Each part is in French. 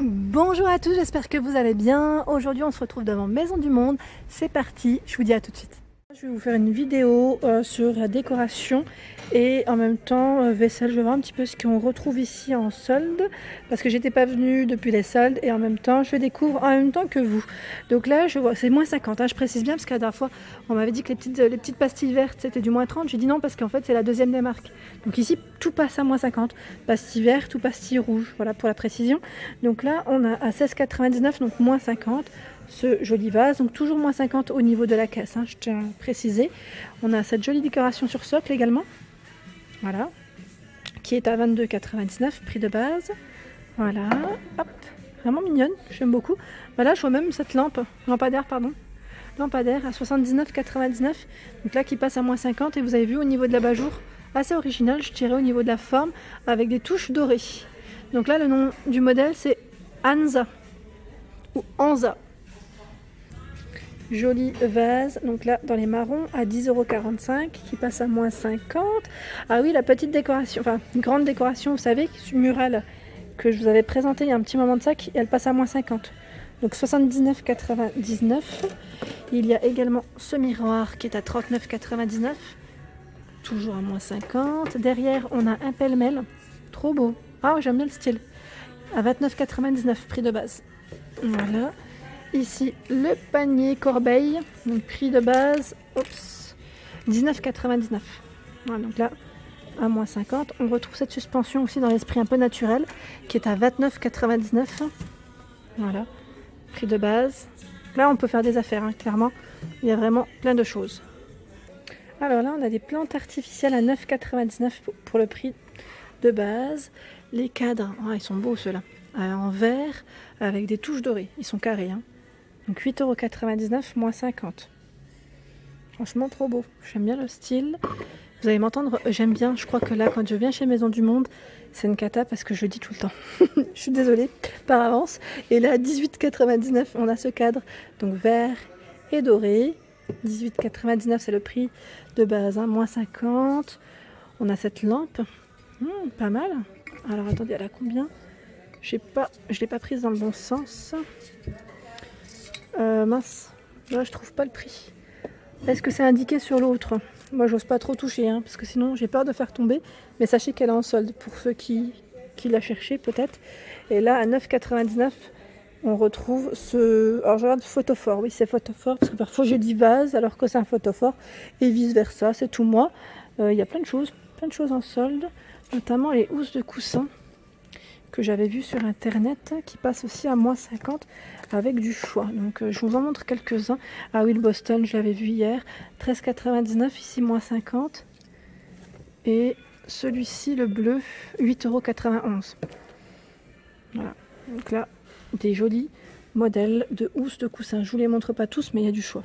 Bonjour à tous, j'espère que vous allez bien. Aujourd'hui on se retrouve devant Maison du Monde. C'est parti, je vous dis à tout de suite. Je vais vous faire une vidéo sur la décoration et en même temps vaisselle. Je vais voir un petit peu ce qu'on retrouve ici en solde parce que j'étais pas venue depuis les soldes et en même temps je découvre en même temps que vous. Donc là je vois, c'est moins 50, je précise bien parce que la dernière fois on m'avait dit que les petites pastilles vertes c'était du moins 30. J'ai dit non parce qu'en fait c'est la deuxième des marques. Donc ici tout passe à moins 50, pastilles vertes ou pastilles rouges, voilà pour la précision. Donc là on a à 16,99 donc moins 50. Ce joli vase, donc toujours moins 50 au niveau de la caisse, je tiens à préciser. On a cette jolie décoration sur socle également, voilà, qui est à 22,99 prix de base. Voilà, hop, vraiment mignonne, j'aime beaucoup. Voilà, je vois même cette lampadaire à 79,99, donc là qui passe à moins 50. Et vous avez vu au niveau de l'abat-jour, assez original, je dirais, au niveau de la forme, avec des touches dorées. Donc là le nom du modèle c'est Anza ou Anza. Joli vase, donc là dans les marrons à 10,45 € qui passe à moins 50. Ah oui, la petite décoration, enfin une grande décoration, vous savez, murale que je vous avais présentée il y a un petit moment de ça, elle passe à moins 50. Donc 79,99. Il y a également ce miroir qui est à 39,99. Toujours à moins 50. Derrière, on a un pêle-mêle. Trop beau. Ah, j'aime bien le style. À 29,99 prix de base. Voilà. Ici, le panier corbeille, donc prix de base, 19,99. Voilà, donc là, à moins 50. On retrouve cette suspension aussi dans l'esprit un peu naturel, qui est à 29,99. Voilà, prix de base. Là, on peut faire des affaires, clairement. Il y a vraiment plein de choses. Alors là, on a des plantes artificielles à 9,99 pour le prix de base. Les cadres, ils sont beaux ceux-là, en verre, avec des touches dorées. Ils sont carrés, Donc 8,99 €, moins 50. Franchement trop beau. J'aime bien le style. Vous allez m'entendre, j'aime bien. Je crois que là, quand je viens chez Maison du Monde, c'est une cata parce que je le dis tout le temps. Je suis désolée par avance. Et là, 18,99 €, on a ce cadre. Donc vert et doré. 18,99 €, c'est le prix de base. Moins 50. On a cette lampe. Pas mal. Alors attendez, elle a combien? Je l'ai pas prise dans le bon sens. Mince, là je trouve pas le prix. Est-ce que c'est indiqué sur l'autre? Moi j'ose pas trop toucher, parce que sinon j'ai peur de faire tomber. Mais sachez qu'elle est en solde pour ceux qui la cherchaient peut-être. Et là à 9,99 € on retrouve ce... Alors je regarde photophore, oui c'est photophore, parce que parfois je dis vase alors que c'est un photophore. Et vice versa, c'est tout moi. Il y a plein de choses en solde. Notamment les housses de coussin que j'avais vu sur internet qui passe aussi à moins 50 avec du choix. Donc je vous en montre quelques-uns. Ah oui, le Boston, je l'avais vu hier, 13,99, ici moins 50. Et celui-ci, le bleu, 8,91 €. Voilà. Donc là, des jolis modèles de housses de coussin. Je vous les montre pas tous, mais il y a du choix.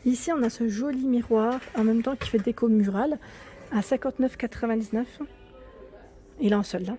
Ici, on a ce joli miroir en même temps qui fait déco murale à 59,99 €. Il est en solde,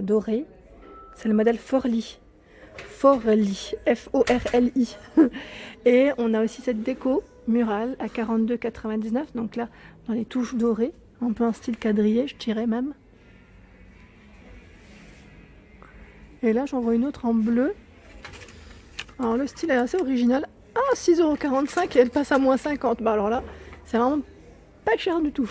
doré. C'est le modèle Forli. Forli, F-O-R-L-I. Et on a aussi cette déco murale à 42,99 €. Donc là, dans les touches dorées, un peu en style quadrillé, je dirais même. Et là, j'en vois une autre en bleu. Alors le style est assez original. Ah, 6,45 € et elle passe à moins 50. Bah alors là, c'est vraiment pas cher du tout.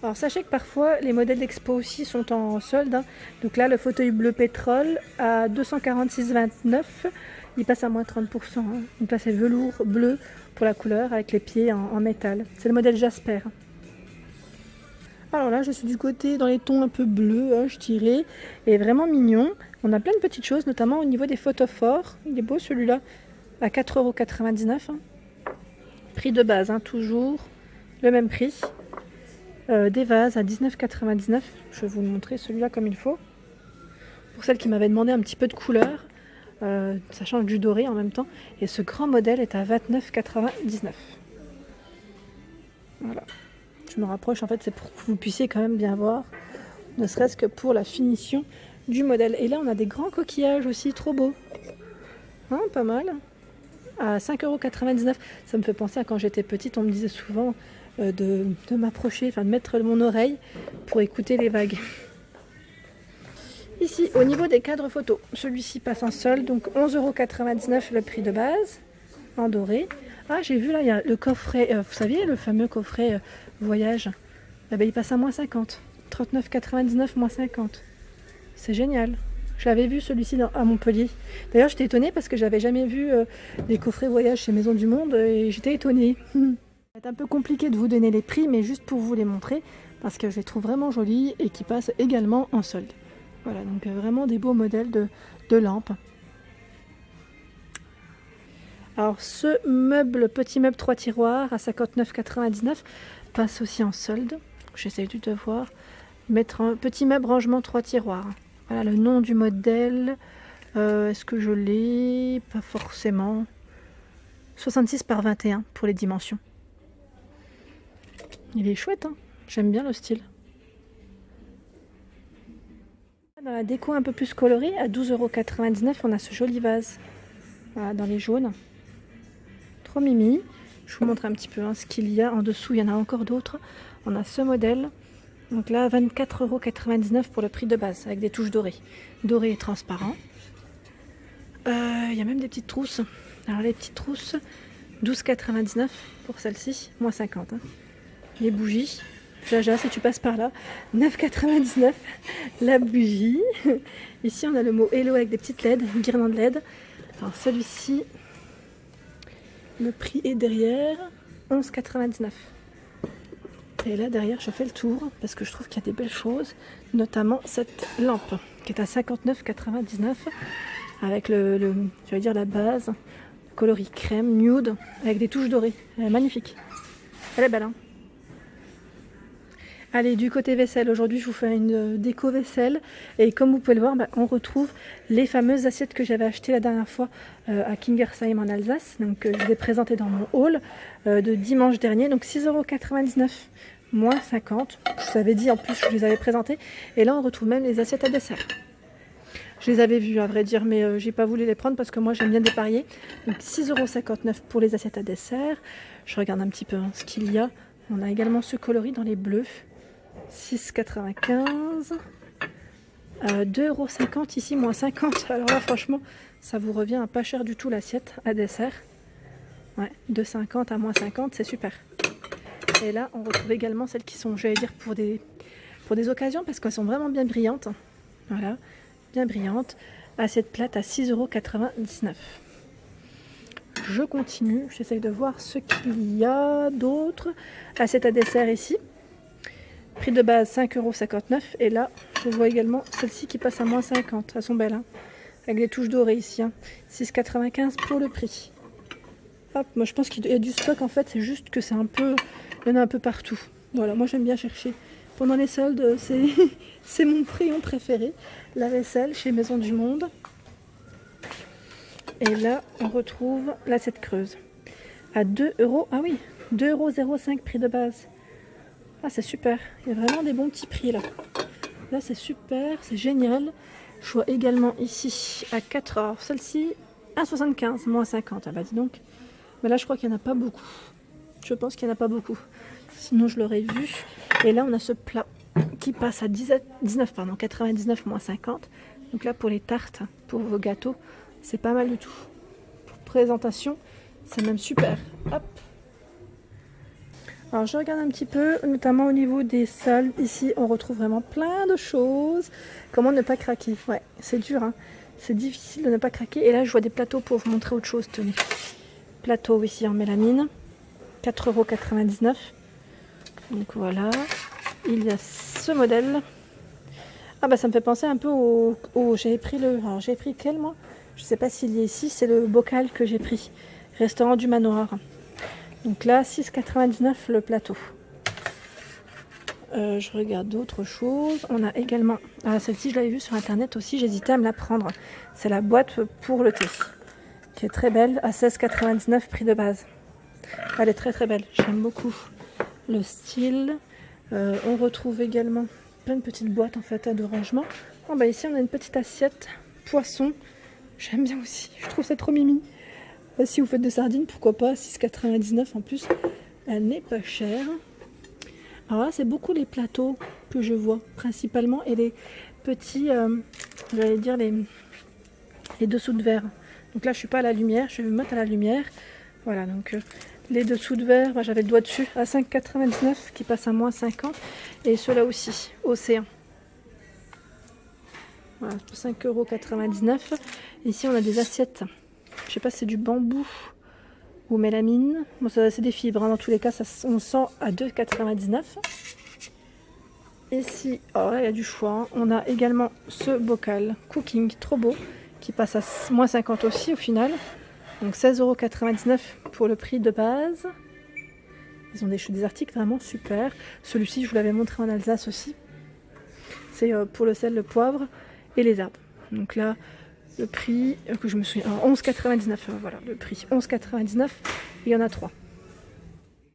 Alors sachez que parfois les modèles d'expo aussi sont en solde. Donc là le fauteuil bleu pétrole à 246,29 €, il passe à moins 30%. Donc là c'est velours bleu pour la couleur avec les pieds en métal. C'est le modèle Jasper. Alors là je suis du côté dans les tons un peu bleus, je dirais, et vraiment mignon. On a plein de petites choses, notamment au niveau des photophores. Il est beau celui-là, à 4,99 €. Prix de base, toujours le même prix. Des vases à 19,99 €. Je vais vous le montrer celui-là comme il faut. Pour celle qui m'avait demandé un petit peu de couleur, sachant que du doré en même temps. Et ce grand modèle est à 29,99 €. Voilà. Je me rapproche, en fait, c'est pour que vous puissiez quand même bien voir, ne serait-ce que pour la finition du modèle. Et là, on a des grands coquillages aussi, trop beaux. Pas mal. À 5,99 €. Ça me fait penser à quand j'étais petite, on me disait souvent de m'approcher, de mettre mon oreille pour écouter les vagues. Ici, au niveau des cadres photos, celui-ci passe en solde, donc 11,99 € le prix de base, en doré. Ah, j'ai vu là, il y a le coffret, vous saviez, le fameux coffret voyage. Eh ben, il passe à moins 50. 39,99 moins 50. C'est génial. Je l'avais vu celui-ci à Montpellier. D'ailleurs, j'étais étonnée parce que j'avais jamais vu des coffrets voyage chez Maison du Monde et j'étais étonnée. C'est un peu compliqué de vous donner les prix, mais juste pour vous les montrer parce que je les trouve vraiment jolis et qui passent également en solde. Voilà, donc vraiment des beaux modèles de lampes. Alors ce meuble, petit meuble 3 tiroirs à 59,99 passe aussi en solde. J'essaie de voir. Mettre un petit meuble rangement 3 tiroirs. Voilà le nom du modèle. Est-ce que je l'ai? Pas forcément. 66 par 21 pour les dimensions. Il est chouette, hein, j'aime bien le style. Dans la déco un peu plus colorée, à 12,99 €, on a ce joli vase. Voilà, dans les jaunes. Trop mimi. Je vous montre un petit peu hein, ce qu'il y a en dessous. Il y en a encore d'autres. On a ce modèle. Donc là, 24,99 € pour le prix de base, avec des touches dorées. Doré et transparent. Il y a même des petites trousses. Alors les petites trousses, 12,99 € pour celle-ci, moins 50. Hein. Les bougies. Jaja, si tu passes par là, 9,99 € la bougie. Ici, on a le mot Hello avec des petites LED, une guirlande LED. Alors celui-ci, le prix est derrière, 11,99 €. Et là, derrière, je fais le tour parce que je trouve qu'il y a des belles choses, notamment cette lampe qui est à 59,99 € avec j'allais dire la base, coloris crème, nude, avec des touches dorées. Elle est magnifique. Elle est belle, hein. Allez, du côté vaisselle, aujourd'hui je vous fais une déco vaisselle et comme vous pouvez le voir, on retrouve les fameuses assiettes que j'avais achetées la dernière fois à Kingersheim en Alsace. Donc je les ai présentées dans mon haul de dimanche dernier, donc 6,99 €, moins 50. Je vous avais dit en plus, je les avais présentées. Et là on retrouve même les assiettes à dessert. Je les avais vues à vrai dire, mais j'ai pas voulu les prendre parce que moi j'aime bien dépareiller. Donc 6,59 € pour les assiettes à dessert. Je regarde un petit peu hein, ce qu'il y a. On a également ce coloris dans les bleus. 6,95 €. 2,50 € ici, moins 50. Alors là, franchement, ça vous revient à pas cher du tout l'assiette à dessert. Ouais, 2,50 à moins 50, c'est super. Et là, on retrouve également celles qui sont, j'allais dire, pour des occasions, parce qu'elles sont vraiment bien brillantes. Voilà, bien brillantes. Assiette plate à 6,99 €. Je continue, j'essaye de voir ce qu'il y a d'autre. Assiette à dessert ici. Prix de base 5,59 € et là je vois également celle-ci qui passe à moins 50. Elles sont belles hein, avec des touches dorées ici. Hein. 6,95 € pour le prix. Hop, moi je pense qu'il y a du stock en fait, c'est juste que c'est un peu, il y en a un peu partout. Voilà, moi j'aime bien chercher. Pendant les soldes, c'est mon rayon préféré. La vaisselle chez Maison du Monde. Et là on retrouve l'assiette creuse à 2 €. Ah oui, 2,05 € prix de base. Ah c'est super, il y a vraiment des bons petits prix là. Là c'est super, c'est génial. Je vois également ici à 4 €, celle-ci à 75, moins 50. Ah bah dis donc. Mais là je crois qu'il n'y en a pas beaucoup. Je pense qu'il n'y en a pas beaucoup. Sinon je l'aurais vu. Et là on a ce plat qui passe à 99, moins 50. Donc là pour les tartes, pour vos gâteaux, c'est pas mal du tout. Pour présentation, c'est même super. Hop. Alors je regarde un petit peu, notamment au niveau des soldes. Ici, on retrouve vraiment plein de choses. Comment ne pas craquer? Ouais, c'est dur, hein. C'est difficile de ne pas craquer. Et là, je vois des plateaux pour vous montrer autre chose. Tenez. Plateau ici en mélamine. 4,99 €. Donc voilà. Il y a ce modèle. Ah bah ça me fait penser un peu au j'avais pris alors j'ai pris quel moi? Je sais pas s'il y a ici. C'est le bocal que j'ai pris. Restaurant du Manoir. Donc là, 6,99 € le plateau. Je regarde d'autres choses. On a également... Ah, celle-ci, je l'avais vue sur internet aussi. J'hésitais à me la prendre. C'est la boîte pour le thé. Qui est très belle. À 16,99 € prix de base. Elle est très très belle. J'aime beaucoup le style. On retrouve également plein de petites boîtes en fait de rangement. Oh, bah ici, on a une petite assiette poisson. J'aime bien aussi. Je trouve ça trop mimi. Si vous faites des sardines, pourquoi pas, 6,99 € en plus, elle n'est pas chère. Alors là, c'est beaucoup les plateaux que je vois, principalement, et les petits j'allais dire les dessous de verre. Donc là je suis pas à la lumière, je vais me mettre à la lumière. Voilà, donc les dessous de verre, j'avais le doigt dessus à 5,99 qui passe à moins 50. Et ceux-là aussi, Océan. Voilà, pour 5,99 €. Ici on a des assiettes. Je sais pas si c'est du bambou ou mélamine. Bon, c'est des fibres, hein. Dans tous les cas, on sent à 2,99 €. Ici, oh là, il y a du choix, hein. On a également ce bocal cooking, trop beau, qui passe à moins 50 aussi au final. Donc 16,99 € pour le prix de base. Ils ont des articles vraiment super. Celui-ci, je vous l'avais montré en Alsace aussi. C'est pour le sel, le poivre et les herbes. Donc là, le prix que je me souviens, 11,99 €. Voilà, le prix 11,99 €. Il y en a 3.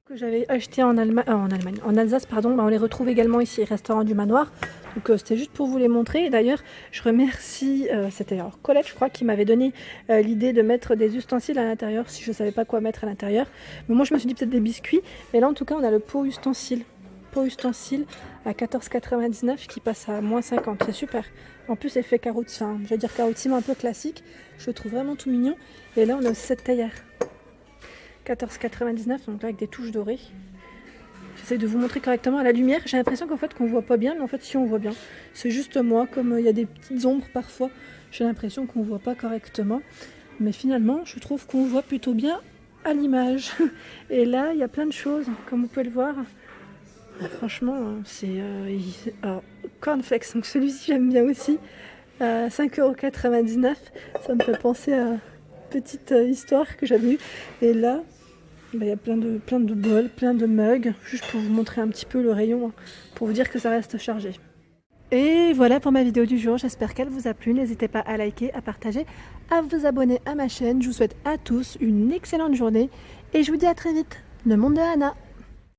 Que j'avais acheté en Alsace, pardon, on les retrouve également ici, restaurant du Manoir. Donc c'était juste pour vous les montrer. D'ailleurs, je remercie, c'était Colette, je crois, qui m'avait donné l'idée de mettre des ustensiles à l'intérieur, si je ne savais pas quoi mettre à l'intérieur. Mais moi, je me suis dit peut-être des biscuits. Et là, en tout cas, on a le pot ustensile. Pot ustensile à 14,99 € qui passe à moins 50. C'est super. En plus, c'est fait carottis, je vais dire carottis, mais un peu classique. Je le trouve vraiment tout mignon. Et là, on a aussi cette théière. 14,99 €, donc là avec des touches dorées. J'essaie de vous montrer correctement à la lumière. J'ai l'impression qu'en fait qu'on voit pas bien, mais en fait si on voit bien. C'est juste moi, comme il y a des petites ombres parfois, j'ai l'impression qu'on voit pas correctement. Mais finalement, je trouve qu'on voit plutôt bien à l'image. Et là, il y a plein de choses, comme vous pouvez le voir. Franchement, c'est cornflakes. Donc celui-ci j'aime bien aussi. 5,99 €. Ça me fait penser à une petite histoire que j'avais eue. Et là, il y a plein de bols, plein de mugs, juste pour vous montrer un petit peu le rayon, pour vous dire que ça reste chargé. Et voilà pour ma vidéo du jour, j'espère qu'elle vous a plu. N'hésitez pas à liker, à partager, à vous abonner à ma chaîne. Je vous souhaite à tous une excellente journée et je vous dis à très vite. Le monde de Anna.